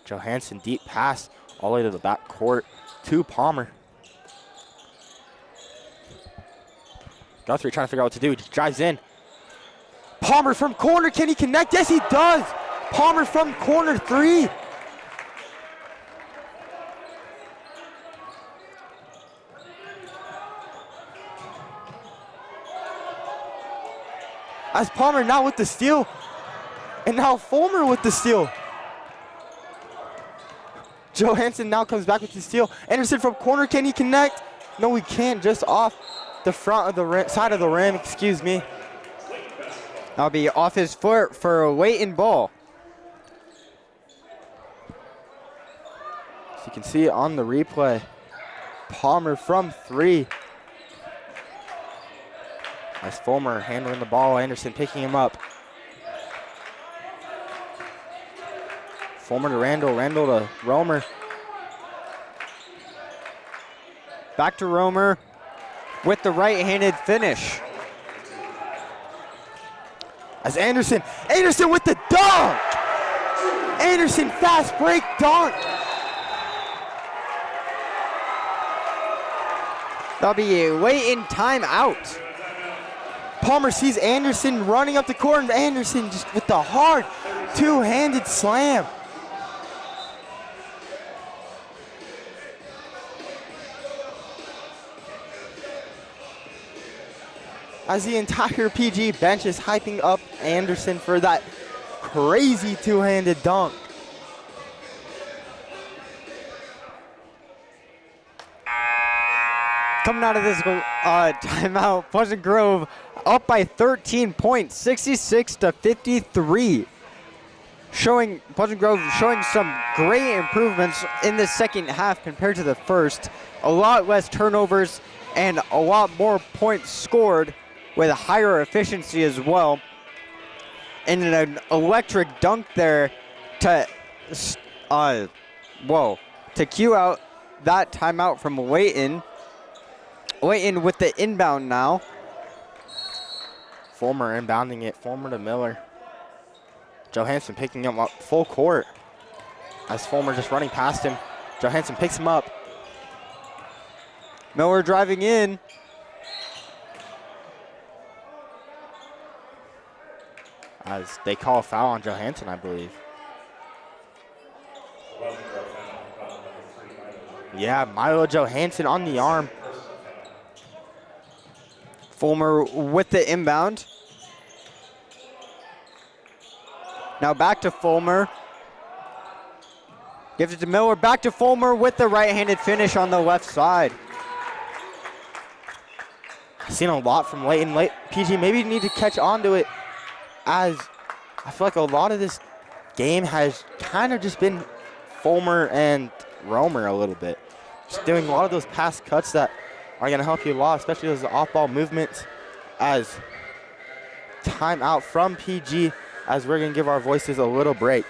Johansson deep pass all the way to the back court to Palmer. Guthrie trying to figure out what to do. He drives in. Palmer from corner. Can he connect? Yes, he does. Palmer from corner 3. As Palmer now with the steal. And now Fulmer with the steal. Johansson now comes back with the steal. Anderson from corner, can he connect? No, he can't, just off the front of the rim, side of the rim, excuse me. That'll be off his foot for a Layton ball. So you can see it on the replay. Palmer from 3. As Fulmer handling the ball, Anderson picking him up. Fulmer to Randall, Randall to Romer. Back to Romer with the right-handed finish. As Anderson with the dunk! Anderson fast break dunk! That'll be a Layton timeout. Palmer sees Anderson running up the court, and Anderson just with the hard two-handed slam. As the entire PG bench is hyping up Anderson for that crazy two-handed dunk. Coming out of this timeout, Pleasant Grove up by 13 points, 66-53. Pleasant Grove showing some great improvements in the second half compared to the first. A lot less turnovers and a lot more points scored with higher efficiency as well. And an electric dunk there to cue out that timeout from Layton. Layton with the inbound now. Fulmer inbounding it, Fulmer to Miller. Johansson picking him up full court. As Fulmer just running past him. Johansson picks him up. Miller driving in. As they call a foul on Johansson, I believe. Yeah, Milo Johansson on the arm. Fulmer with the inbound. Now back to Fulmer. Gives it to Miller. Back to Fulmer with the right-handed finish on the left side. I've seen a lot from Layton. PG maybe need to catch on to it, as I feel like a lot of this game has kind of just been Fulmer and Romer a little bit. Just doing a lot of those pass cuts that are going to help you a lot, especially those off-ball movements. As timeout from PG, as we're going to give our voices a little break.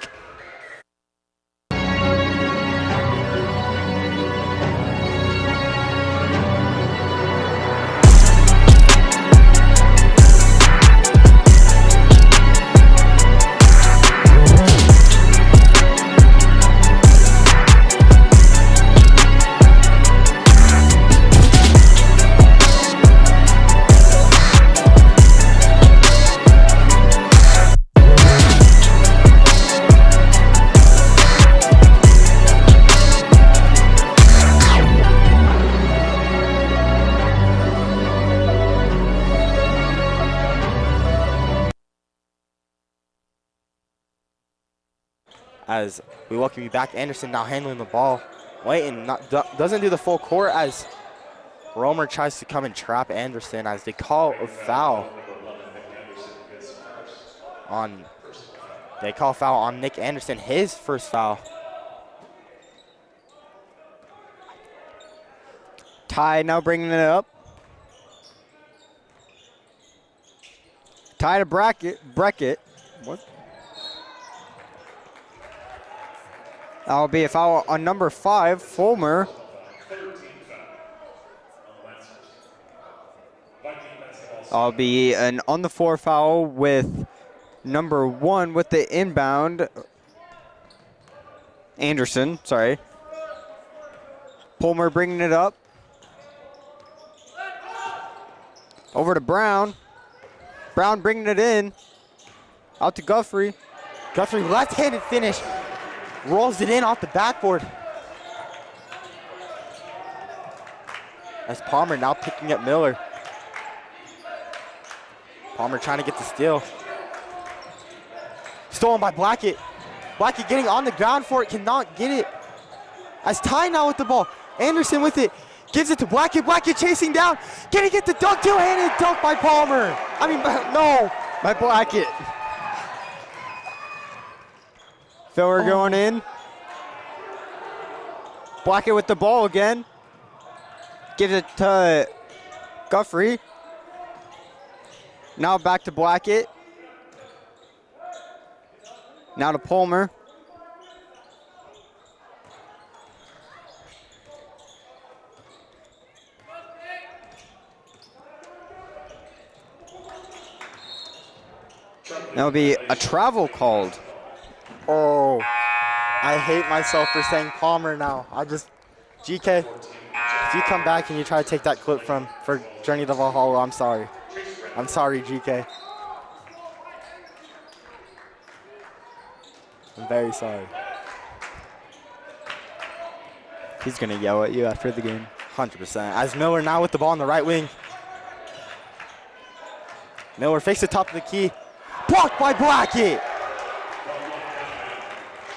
As we welcome you back, Anderson now handling the ball. Layton doesn't do the full court as Romer tries to come and trap Anderson, as they call a foul on Nick Anderson, his first foul. Ty now bringing it up. Ty to Brackett. What? That'll be a foul on number 5, Fulmer. That'll be an on the floor foul with number 1 with the inbound. Anderson, sorry. Fulmer bringing it up. Over to Brown. Brown bringing it in. Out to Guthrie. Guthrie left-handed finish. Rolls it in off the backboard. As Palmer now picking up Miller. Palmer trying to get the steal. Stolen by Blackett. Blackett getting on the ground for it, cannot get it. As Ty now with the ball. Anderson with it. Gives it to Blackett. Blackett chasing down. Can he get the dunk? Two-handed dunk by Palmer. I mean, no. By Blackett. Filler going in. Blackett with the ball again. Gives it to Guthrie. Now back to Blackett. Now to Palmer. That'll be a travel called. Oh, I hate myself for saying Palmer now. GK, if you come back and you try to take that clip for Journey to Valhalla, I'm sorry. I'm sorry, GK. I'm very sorry. He's going to yell at you after the game. 100%. As Miller now with the ball on the right wing. Miller fakes the top of the key. Blocked by Blackett.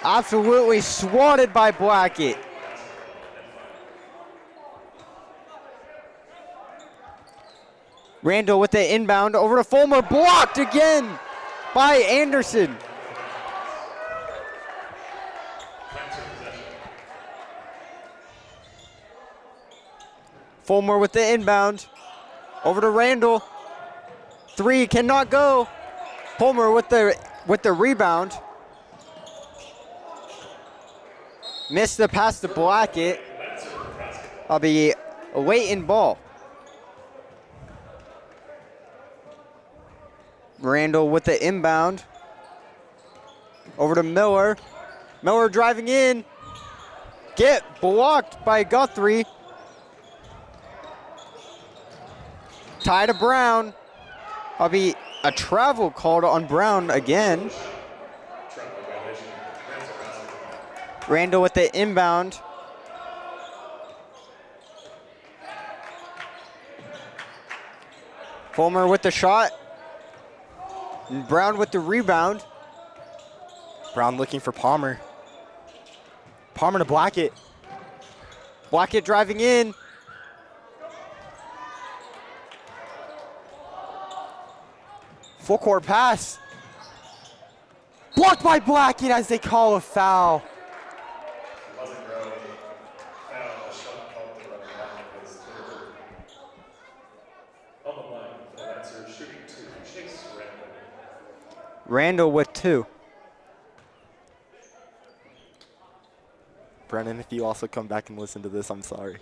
Absolutely swatted by Blackett. Randall with the inbound over to Fulmer. Blocked again by Anderson. Fulmer with the inbound. Over to Randall. Three cannot go. Fulmer with the rebound. Missed the pass to Blackett. I'll be a Layton ball. Randall with the inbound. Over to Miller. Miller driving in. Get blocked by Guthrie. Tie to Brown. I'll be a travel called on Brown again. Randall with the inbound. Fulmer with the shot. And Brown with the rebound. Brown looking for Palmer. Palmer to Blackett. Blackett driving in. Full court pass. Blocked by Blackett as they call a foul. Randall with two. Brennan, if you also come back and listen to this, I'm sorry.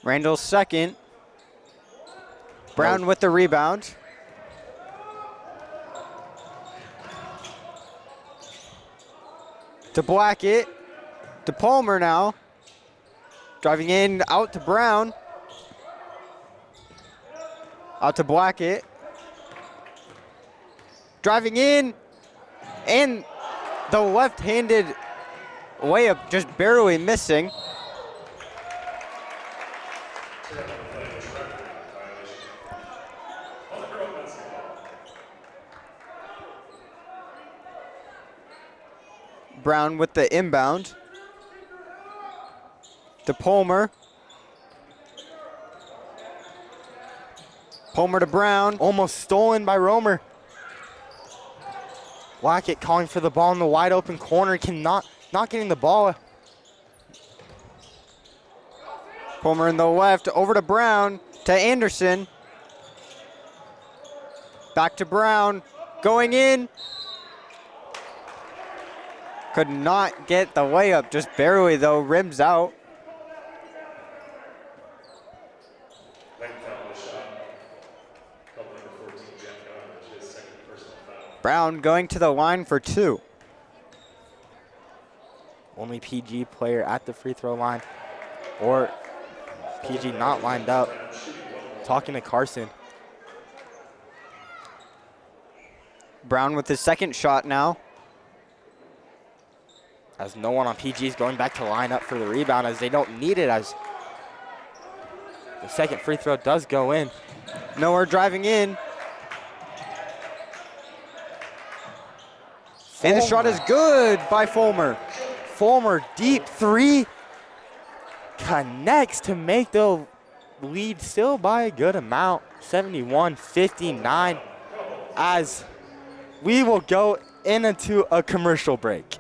Randall's second. Brown with the rebound. To Blackett. To Palmer now. Driving in, out to Brown. Out to Blackett. Driving in. And the left-handed layup just barely missing. Brown with the inbound. To Palmer. Palmer to Brown. Almost stolen by Romer. Blackett calling for the ball in the wide open corner. Not getting the ball. Palmer in the left. Over to Brown. To Anderson. Back to Brown. Going in. Could not get the layup. Just barely though. Rims out. Brown going to the line for two. Only PG player at the free throw line. Or PG not lined up. Talking to Carson. Brown with his second shot now. As no one on PG is going back to line up for the rebound as they don't need it as the second free throw does go in. Nowhere driving in. And the shot is good by Fulmer. Fulmer, deep three, connects to make the lead still by a good amount, 71-59, as we will go into a commercial break.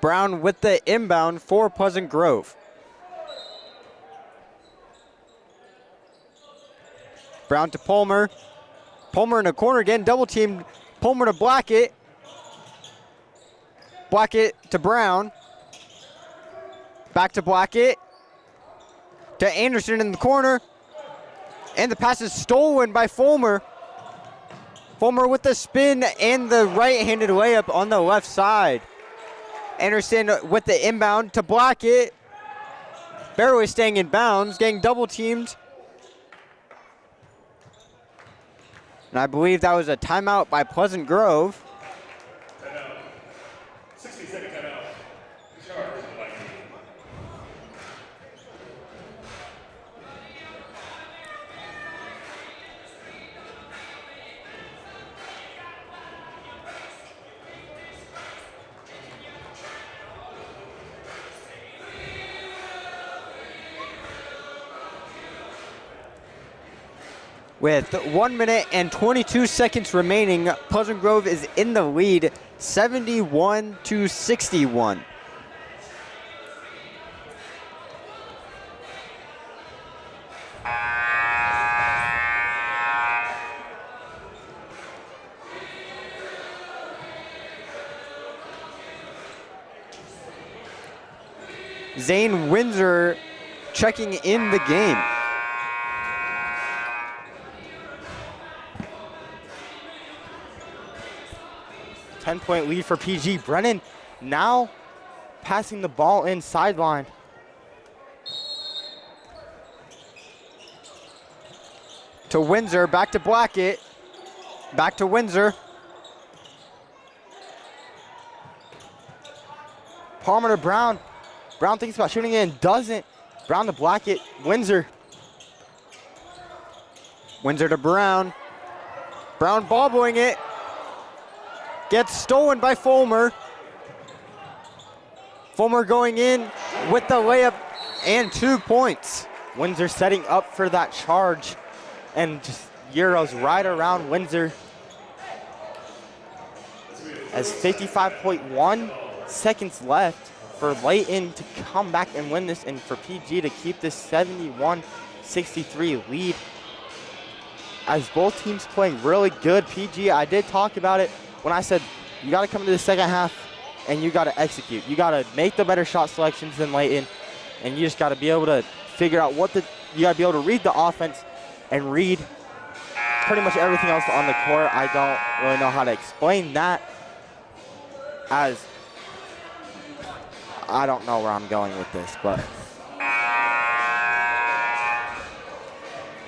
Brown with the inbound for Pleasant Grove. Brown to Palmer. Palmer in the corner again, double teamed. Palmer to Blackett. Blackett to Brown. Back to Blackett. To Anderson in the corner. And the pass is stolen by Fulmer. Fulmer with the spin and the right-handed layup on the left side. Anderson with the inbound to Blackett. Barely staying in bounds, getting double teamed. And I believe that was a timeout by Pleasant Grove. Timeout. 60-second timeout. Charge the Lightning. With 1 minute and 22 seconds remaining, Pleasant Grove is in the lead, 71-61. Zane Windsor checking in the game. Ten-point lead for PG. Brennan now passing the ball in sideline. To Windsor, back to Blackett. Back to Windsor. Palmer to Brown. Brown thinks about shooting it and doesn't. Brown to Blackett. Windsor. Windsor to Brown. Brown bobbling it. Gets stolen by Fulmer. Fulmer going in with the layup and 2 points. Windsor setting up for that charge and just Euros right around Windsor. As 55.1 seconds left for Layton to come back and win this and for PG to keep this 71-63 lead. As both teams playing really good. PG, I did talk about it when I said you got to come into the second half and you got to execute. You got to make the better shot selections than Layton, and you just got to be able to figure out you got to be able to read the offense and read pretty much everything else on the court. I don't really know how to explain that, as I don't know where I'm going with this, but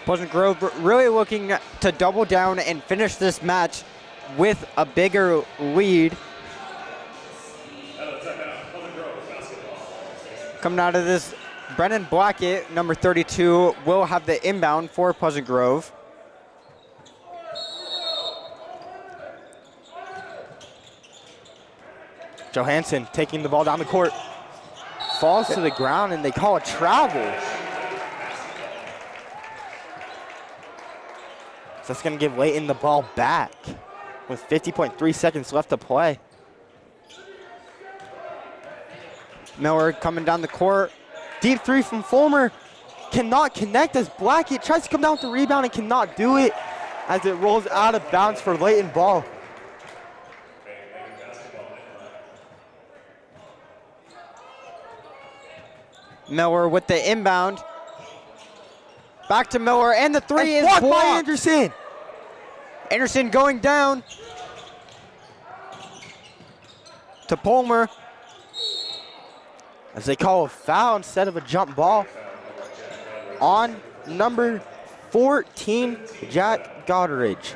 Pleasant Grove really looking to double down and finish this match with a bigger lead. Coming out of this, Brennan Blackett, number 32, will have the inbound for Pleasant Grove. Johansson taking the ball down the court. Falls to the ground, and they call a travel. So that's going to give Layton the ball back with 50.3 seconds left to play. Miller coming down the court. Deep three from Fulmer. Cannot connect as Blackett tries to come down with the rebound and cannot do it as it rolls out of bounds for Layton ball. Miller with the inbound. Back to Miller, and the three is blocked blocked. by Anderson. Anderson going down to Palmer. As they call a foul instead of a jump ball on number 14, Jack Goddardge.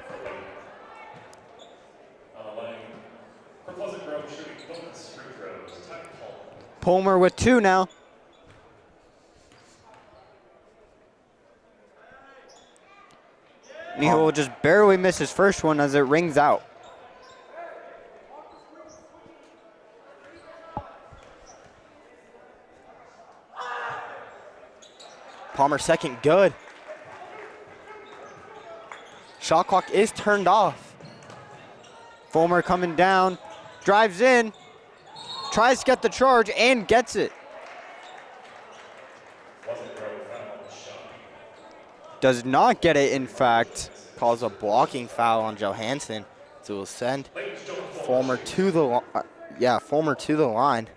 Palmer with 2 now. And he will just barely miss his first one as it rings out. Palmer second, good. Shot clock is turned off. Fulmer coming down, drives in, tries to get the charge, and gets it. Does not get it, in fact. Calls a blocking foul on Johansson. So we'll send Fulmer to the Fulmer to the line.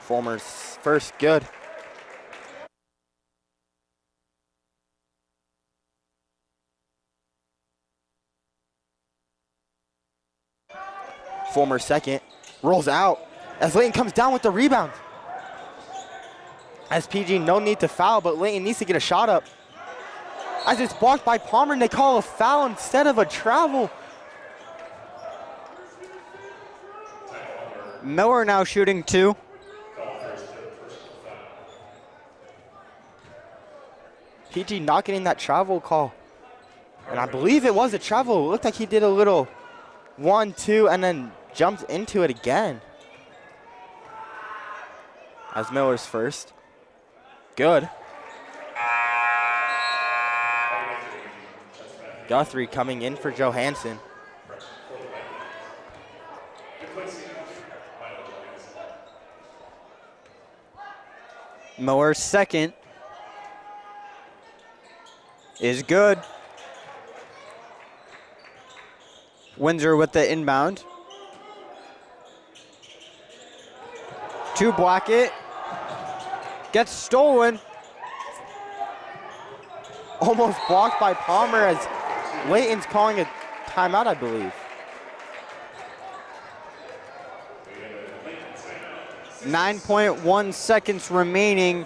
Fulmer's first, good. Fulmer second, rolls out as Layton comes down with the rebound. As PG, no need to foul, but Layton needs to get a shot up. As it's blocked by Palmer, and they call a foul instead of a travel. Miller now shooting 2. PG not getting that travel call. And I believe it was a travel. It looked like he did a little 1-2 and then jumped into it again. As Miller's first. Good. Guthrie coming in for Johansson. Miller's second is good. Windsor with the inbound. To Blackett. Gets stolen. Almost blocked by Palmer as Layton's calling a timeout, I believe. .1 seconds remaining.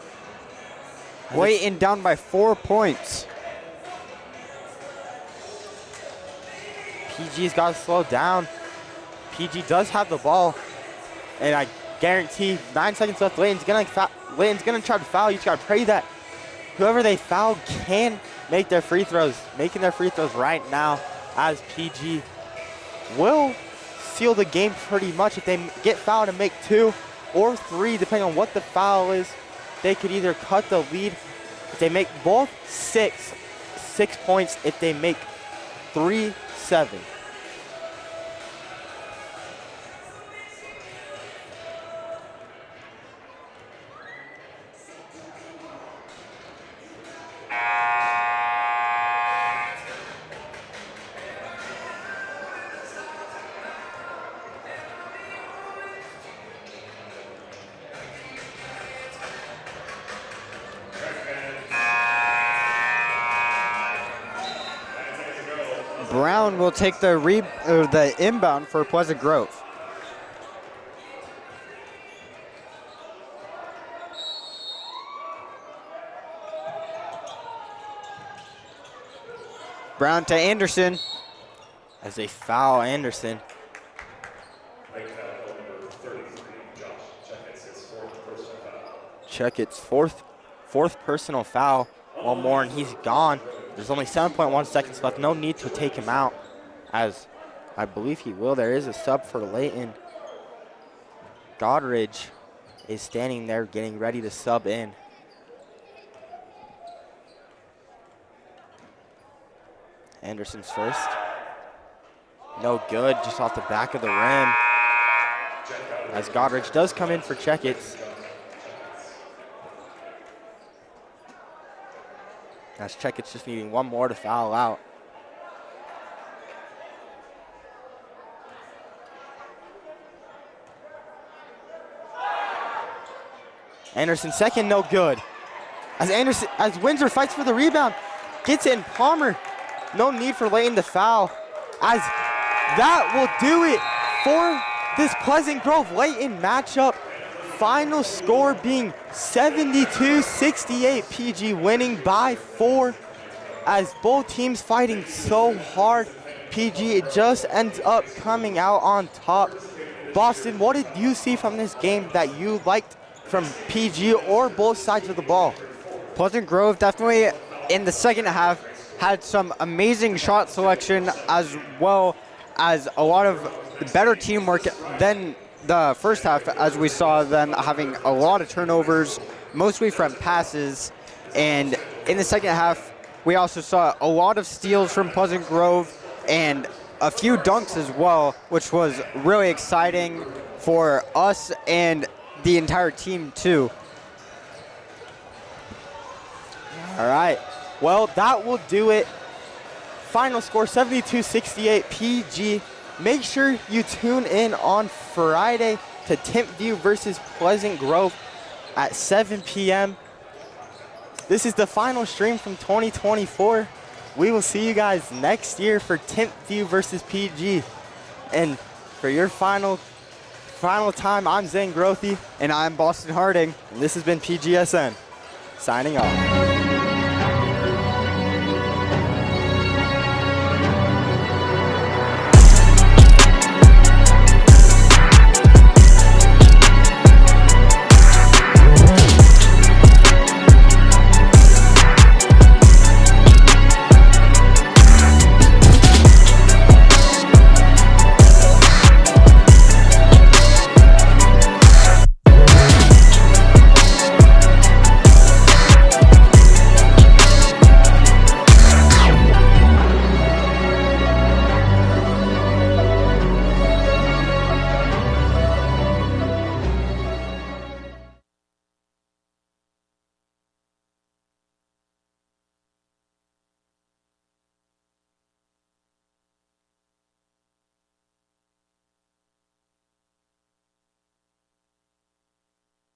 Layton down by 4 points. PG's got to slow down. PG does have the ball, and I guarantee 9 seconds left. Layton's gonna try to foul. You just gotta pray that whoever they foul can make their free throws. Making their free throws right now, as PG will seal the game pretty much. If they get fouled and make 2 or 3, depending on what the foul is, they could either cut the lead. If they make both 6 points. If they make 3, 7. Brown will take the inbound for Pleasant Grove. Brown to Anderson. As they foul Anderson. Checkett's fourth 4th personal foul. One more and he's gone. There's only 7.1 seconds left. No need to take him out, as I believe he will. There is a sub for Layton. Godridge is standing there getting ready to sub in. Anderson's first. No good, just off the back of the rim. As Godridge does come in for Checkets. As Checkets just needing one more to foul out. Anderson second, no good. As Windsor fights for the rebound, gets it in Palmer. No need for Layton to foul. As that will do it for this Pleasant Grove Layton matchup. Final score being 72-68, PG winning by 4. As both teams fighting so hard, PG just ends up coming out on top. Boston, what did you see from this game that you liked from PG or both sides of the ball? Pleasant Grove definitely in the second half had some amazing shot selection, as well as a lot of better teamwork than the first half, as we saw them having a lot of turnovers, mostly from passes. And in the second half, we also saw a lot of steals from Pleasant Grove and a few dunks as well, which was really exciting for us and the entire team too. All right, well, that will do it. Final score 72-68 PG. Make sure you tune in on Friday to Timpview versus Pleasant Grove at 7 p.m. This is the final stream from 2024. We will see you guys next year for Timpview versus PG. And for your final time, I'm Zane Grothy. And I'm Boston Harding. And this has been PGSN, signing off.